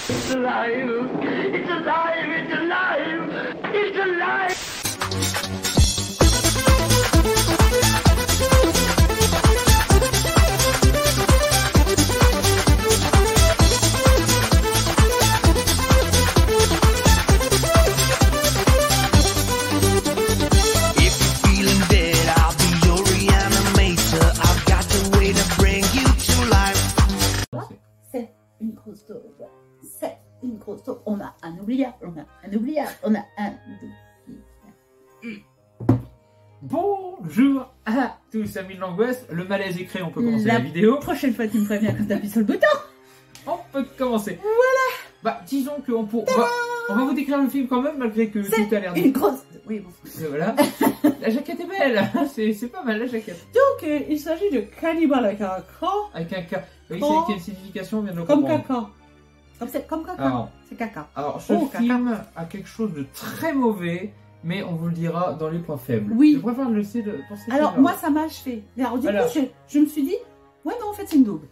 It's alive! It's alive! It's alive! It's alive! C'est une grosse daube. C'est une grosse daube. On a un oubliable. On a un oubliable. On a un oubliable. Bonjour à tous, amis de l'angoisse. Le malaise est créé, on peut commencer la vidéo. La prochaine fois, tu me préviens quand tu appuies sur le bouton. On peut commencer. Voilà. Bah, disons qu'on va vous décrire le film quand même, malgré que tout a l'air de... une grosse... Oui, bon. Voilà. La jaquette est belle. C'est pas mal, la jaquette. Donc, il s'agit de Cannibal avec un K. Avec un K. Oui, Oh. c'est quelle signification, on vient de le Comme comprendre. caca. Comme caca. Alors. C'est caca. Alors, ce Oh, film a quelque chose de très mauvais, mais on vous le dira dans les points faibles. Oui. Je préfère le laisser pour ces Alors, films-là. moi, ça m'a achevé. Alors, du Voilà. coup, je me suis dit, ouais, non, en fait, c'est une daube.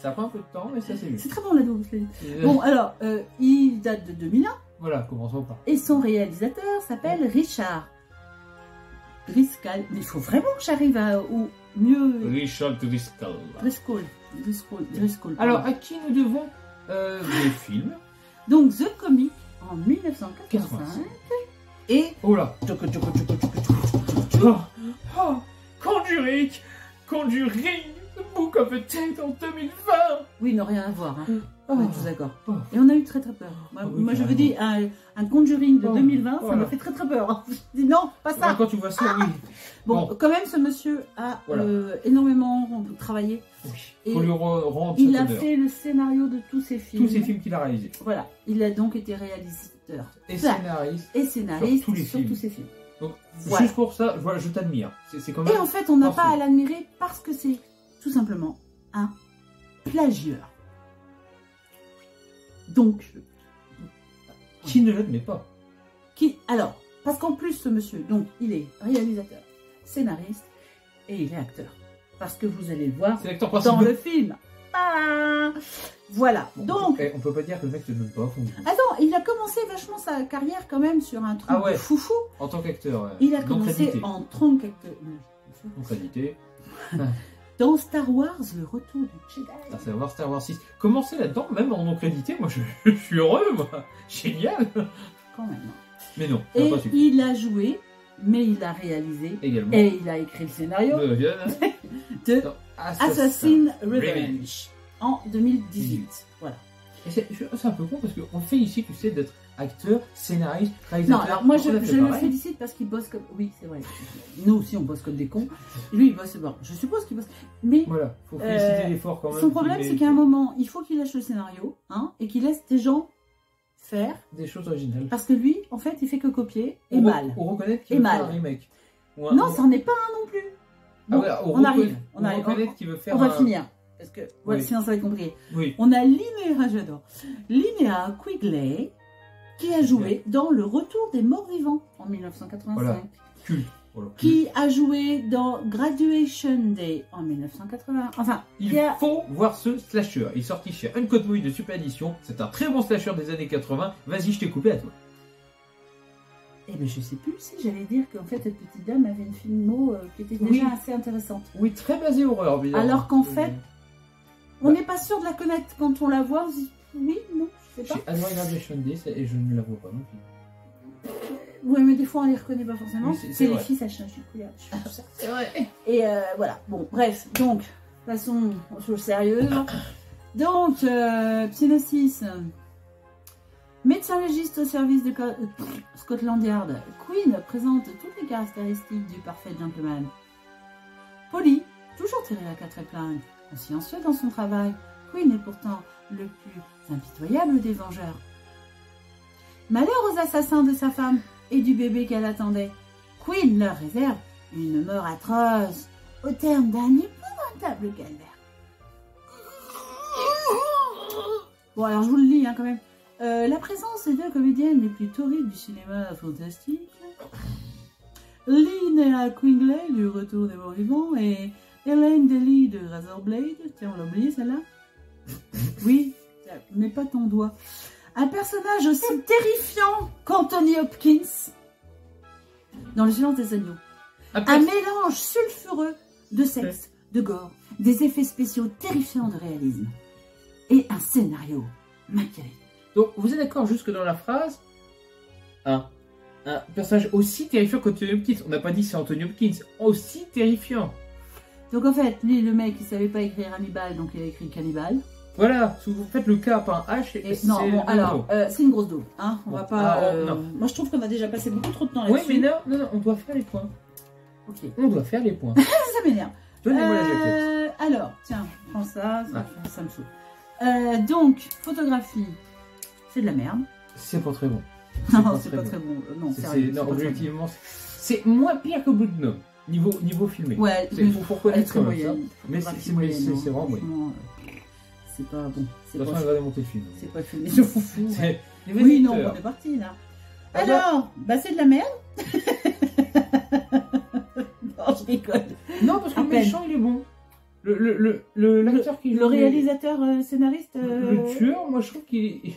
Ça prend un peu de temps, mais ça c'est mieux. C'est très bon, la daube. Bon, alors, il date de 2001 Voilà, commençons par. et son réalisateur s'appelle Richard Driscoll. Mais il faut vraiment que j'arrive au mieux. Richard Driscoll. Driscoll. Alors, à qui nous devons des films? Donc, The Comic en 1985 et. Oh là. Oh, Conjuring, The Book of the Dead en 2020. Oui, n'a rien à voir. Hein. Oh. On est tous d'accord. Oh. Et on a eu très très peur. Moi, oui, moi je vous carrément. dis, un Conjuring de Oh, 2020, ça voilà. m'a fait très très peur. Je dis non, pas ça. Quand tu vois ça, oui. Bon, Bon. quand même, ce monsieur a Voilà. énormément travaillé. Oui. Et Faut lui rendre Il cet a honneur. fait le scénario de tous ses films. Tous ces films qu'il a réalisés. Voilà, il a donc été réalisateur Et Ça. scénariste. et scénariste Sur tous les sur films. tous ses films. Donc, Voilà. juste pour ça, voilà, je t'admire. C'est quand même. Et en fait, on n'a pas parfait. à l'admirer parce que c'est tout simplement un plagieur. Donc, Qui ne l'admet pas? alors, parce qu'en plus, ce monsieur, donc, il est réalisateur, scénariste et il est acteur. Parce que vous allez le voir C'est l'acteur dans principal. le film. Ah, voilà. Bon, Donc, on peut pas dire que le mec ne donne pas à fond. attends, il a commencé vachement sa carrière quand même sur un truc Ah ouais. de foufou. En tant qu'acteur. Il a non commencé crédité. en tant qu'acteur. Non crédité. Dans Star Wars, le retour du Jedi. À savoir Star Wars 6. Commencer là-dedans, même en non crédité, moi je suis heureux, moi. Génial. Quand même. Mais non, ça Et n'a pas suffi. il a joué, mais il a réalisé. Également. Et il a écrit le scénario de Assassin's Revenge en 2018. Voilà. Et c'est un peu con parce qu'on fait ici, tu sais, d'être acteur, scénariste, réalisateur. Non, alors moi je On a fait le pareil. félicite parce qu'il bosse comme. Oui, c'est vrai. Nous aussi on bosse comme des cons. Lui il bosse. Bon, je suppose qu'il bosse. Mais Voilà, faut féliciter l'effort quand même. son problème qu'il c'est met- qu'à un moment il faut qu'il lâche le scénario hein, et qu'il laisse des gens faire. Des choses originales. Parce que lui, en fait, il fait que copier et Ou mal. Ou reconnaître Et qu'il veut mal. faire un remake. Ou Non, ça n'en est pas un non plus. Ah Bon, ouais, on arrive. On arrive. reconnaître qu'il veut faire On va un... finir. Parce que voilà, Oui. sinon ça va être compliqué. Oui. On a Linnea, j'adore. Linnea Quigley qui a joué dans Le Retour des Morts Vivants en 1985. Voilà. Culte. Voilà. Qui a joué dans Graduation Day en 1980. Enfin, Il qui a... faut voir ce slasher. Il est sorti chez Uncut Movie de Super Edition. C'est un très bon slasher des années 80. Vas-y, je t'ai coupé à toi. Eh ben, je sais plus si j'allais dire qu'en fait, cette petite dame avait une filmo qui était déjà Oui. assez intéressante. Oui, très basé horreur. Évidemment. Alors qu'en fait, on Bah. n'est pas sûr de la connaître quand on la voit. On se dit, oui, non, je sais pas. J'ai adoré Graduation Day et je ne la vois pas non plus. Oui, mais des fois, on les reconnaît pas forcément. Oui, c'est c'est les vrai. filles, ça change du couleur. C'est vrai. Et voilà, bon, bref, donc, passons aux choses sérieuses. Donc, Psygnosis, médecin légiste au service de Scotland Yard, Queen présente toutes les caractéristiques du parfait gentleman. Polly, toujours tiré à quatre épingles, consciencieux dans son travail, Queen est pourtant le plus impitoyable des vengeurs. Malheur aux assassins de sa femme et du bébé qu'elle attendait. Queen leur réserve une mort atroce au terme d'un épouvantable calvaire. Bon, alors je vous le lis quand même. La présence des deux comédiennes les plus torrides du cinéma fantastique, Linnea Quigley du Retour des Morts Vivants et Elaine Daly de Razorblade. Tiens, on l'a oublié celle-là. Oui, mets pas ton doigt. Un personnage aussi terrifiant qu'Anthony Hopkins dans Le Silence des agneaux. Un mélange sulfureux de sexe, de gore, des effets spéciaux terrifiants de réalisme et un scénario machiavélique. Donc, vous êtes d'accord jusque dans la phrase un personnage aussi terrifiant qu'Anthony Hopkins. On n'a pas dit c'est Anthony Hopkins. Aussi terrifiant. Donc en fait, lui, le mec, il savait pas écrire Hannibal, donc il a écrit Cannibal. Voilà, si vous faites le K par un H, Et non, bon, alors, c'est une grosse daube. Hein, on Bon. va pas. Non. Moi, je trouve qu'on a déjà passé beaucoup trop de temps Oui, là-dessus. mais non, on doit faire les points. Ok. On doit faire les points. Ça m'énerve. Donnez-moi la jaquette. Alors, tiens, prends ça, ça me saoule. Donc, photographie, c'est de la merde. C'est pas très bon. Non, c'est pas très bon. Non, sérieux. Non, objectivement, c'est moins pire que Blue Gnome, niveau filmé. Ouais, Faut reconnaître elle est très quand même ça. moyenne. Mais c'est vraiment moyen. Franchement, c'est pas bon. C'est De toute façon, pas, elle va démonter le film. c'est pas filmé. Je m'en fous. Ouais. Les Oui, non, visiteurs. on est parti là. Ah Alors, bah c'est de la merde. Non, je rigole. Non, parce que À le peine. méchant, il est bon. L'acteur qui Le réalisateur scénariste. Le tueur, moi, je trouve qu'il est...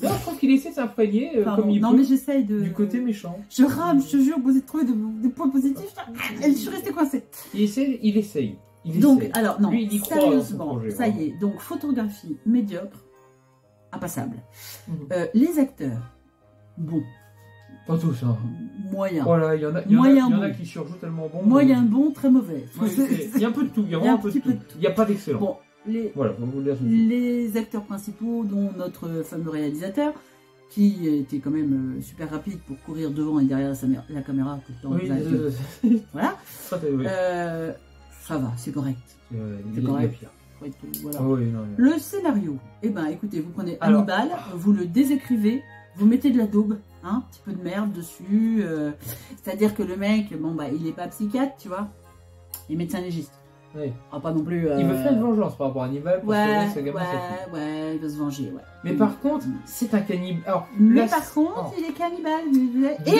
Non, je trouve qu'il essaie de s'imprégner Pardon, comme il non, peut mais j'essaye de. du côté méchant. Je rame, je te jure, vous avez trouvé des points positifs. Je suis restée coincée. Il essaye. Donc, alors, non, Lui, il y croit dans son sérieusement, projet, ça y vraiment. est. Donc, photographie médiocre, impassable. Mhm. Les acteurs, bon, Pas tout ça. moyen. Voilà, il y en a Moyen bon. qui surjouent tellement bon. Moyen bon, très mauvais. Ouais, il y a un peu de tout, il y a Il y a vraiment un un peu de petit tout. peu de tout. Il n'y a pas d'excellent. Bon, Voilà, on va vous le dire tout de suite. les acteurs principaux, dont notre fameux réalisateur, qui était quand même super rapide pour courir devant et derrière la caméra tout le temps. Oui, Voilà. ça, ouais. Ça va, c'est correct. Il c'est y a correct. pire. Voilà. Ah oui, non, non. Le scénario, eh ben écoutez, vous prenez Alors- Hannibal, vous le désécrivez, vous mettez de la daube, hein, un petit peu de merde dessus. C'est-à-dire que le mec, bon bah il est pas psychiatre, tu vois, il est médecin légiste. Oui. Ah, pas non plus. Il veut faire une vengeance par rapport à Hannibal pour sauver sa gamin. Ouais, il veut se venger, ouais. Mais par contre, c'est un cannibale. Alors, Mais là, par contre, oh. il est cannibale. Et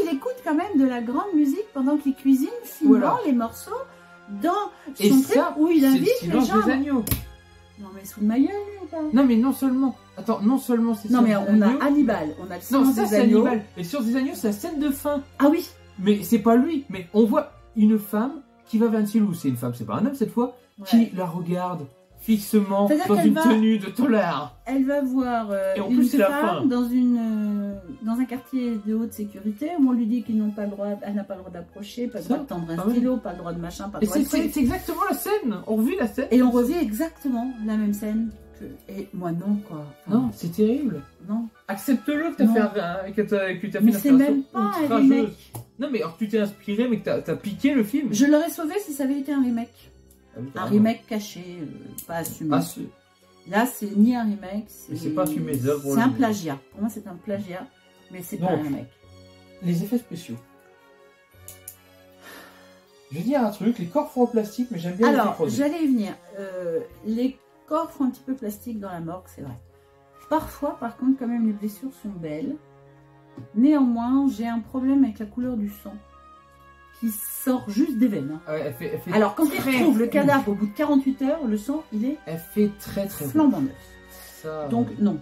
il écoute quand même de la grande musique pendant qu'il cuisine, filmant Voilà. les morceaux dans Et son ça, truc où il c'est invite le les silence gens. des agneaux. Non mais sous de ma gueule, lui, ou pas? Non, mais non seulement. Attends, non seulement c'est Non mais Silence on des a agneaux. Hannibal, on a le Non, silence ça des c'est agneaux. Hannibal. Et sur des agneaux, c'est la scène de fin. Ah oui. Mais c'est pas lui. Mais on voit une femme qui va vers une cible où c'est une femme, c'est pas un homme cette fois, Ouais. qui la regarde fixement C'est-à-dire dans qu'elle une va- tenue de tolard. Elle va voir Et en une plus, c'est la femme fin. dans un quartier de haute sécurité où on lui dit qu'ils n'ont pas le droit, elle n'a pas le droit d'approcher, pas le Ça droit de tendre un Ah ouais. stylo, pas le droit de machin, pas le Et droit de c'est truc. exactement la scène. On revit la scène. Et on revit exactement la même scène que. Et moi non quoi. Enfin, Non, c'est terrible. non. Accepte-le que t'as Non. fait que t'as fait Mais une c'est inspiration même pas un outrageuse. remake. Non mais alors tu t'es inspiré mais que t'as piqué le film. Je l'aurais sauvé si ça avait été un remake. Ah oui, Un carrément. remake caché, pas assumé. Ah, Là, c'est ni un remake, Mais c'est pas assumé, ça, pour c'est le un coup. plagiat. Pour moi, c'est un plagiat, mais c'est pas Donc. un remake. les effets spéciaux. Je vais dire un truc, les corps font en plastique mais j'aime bien les Alors, creuser. j'allais y venir. Les corps font un petit peu plastique dans la morgue, c'est vrai. Parfois, par contre, quand même, les blessures sont belles. Néanmoins, j'ai un problème avec la couleur du sang qui sort juste des veines. Hein. Ah ouais, elle fait Alors, quand ils très retrouvent le rouge. cadavre au bout de 48 heures, le sang, il est Elle fait très très flambant neuf. Ça, Donc, non.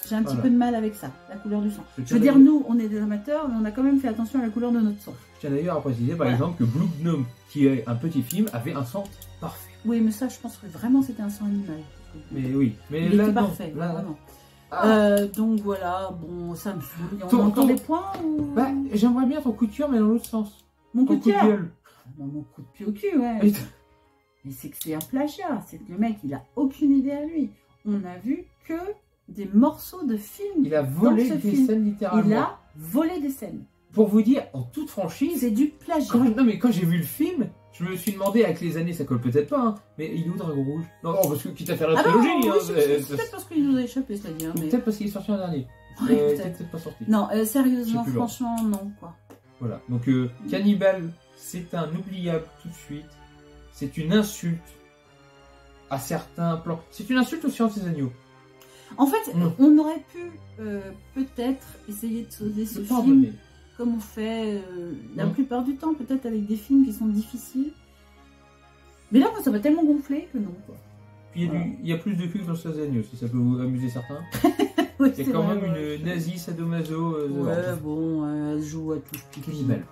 J'ai un petit Voilà. peu de mal avec ça, la couleur du sang. Je Je tiens veux dire, d'ailleurs- nous, on est des amateurs, mais on a quand même fait attention à la couleur de notre sang. Je tiens d'ailleurs à préciser par Voilà. exemple que Blue Gnome, qui est un petit film, avait un sang parfait. Oui, mais ça, je pense que vraiment, c'était un sang animal. Mais oui, mais Il là était non. parfait, Là, vraiment. Ah. Donc voilà, bon, ça me saoule. On Ton- a encore ton- des points ou... Bah, j'aimerais bien ton coup de cœur mais dans l'autre sens. Mon coup Ton de cœur. gueule. Mon coup de pied au cul, ouais. Et- Mais c'est que c'est un plagiat. C'est que le mec, il a aucune idée à lui. On a vu que des morceaux de films. Il a volé dans ce des film. scènes littéralement. Il a volé des scènes. Pour vous dire, en toute franchise, C'est du plagiat. quand j'ai vu le film, je me suis demandé avec les années, ça colle peut-être pas, hein, mais il est où Dragon Rouge? Non, non, parce que quitte à faire la Ah non, trilogie, oui, hein, c'est peut-être parce qu'il nous a échappé, c'est-à-dire. ou Mais... peut-être parce qu'il est sorti en dernier. Ouais, Il peut-être. était peut-être pas sorti. Non, Je sérieusement, sais plus, franchement, non, quoi. Voilà, donc Cannibal, c'est un oubliable tout de suite. C'est une insulte à certains plans. C'est une insulte au Silence des agneaux. En fait, Non. on aurait pu peut-être essayer de sauver ce C'est film pardonné. comme on fait la Non. plupart du temps, peut-être avec des films qui sont difficiles. Mais là, moi, ça m'a tellement gonflé que non, quoi. Puis il y a plus de cul que dans ces agneaux, si ça peut vous amuser certains. Oui, Il y a quand même une nazie sadomaso. Ouais, bon, elle joue à tout. Cannibale.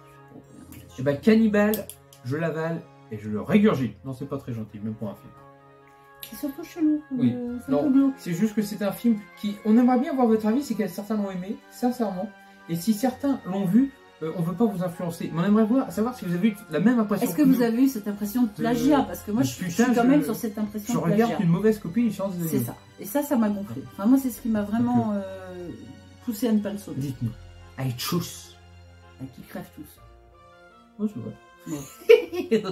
Et bah, Cannibale, je l'avale et je le régurgite. Non, c'est pas très gentil, même pour un film. C'est surtout chelou. Oui. C'est un peu glauque. C'est juste que c'est un film qui. On aimerait bien avoir votre avis, c'est que certains l'ont aimé, sincèrement. Et si certains l'ont vu, on veut pas vous influencer. Mais on aimerait savoir si vous avez eu la même impression. Est-ce que vous avez eu cette impression de plagiat? Parce que moi, je suis quand même sur cette impression je de plagiat. regarde une mauvaise copie du Silence des C'est agneaux. ça. Et ça m'a gonflé. Enfin, moi, c'est ce qui m'a vraiment poussé à ne pas le sauter. Dites-nous. I choose. Qui crèvent tous. Oh, c'est vrai. Ouais.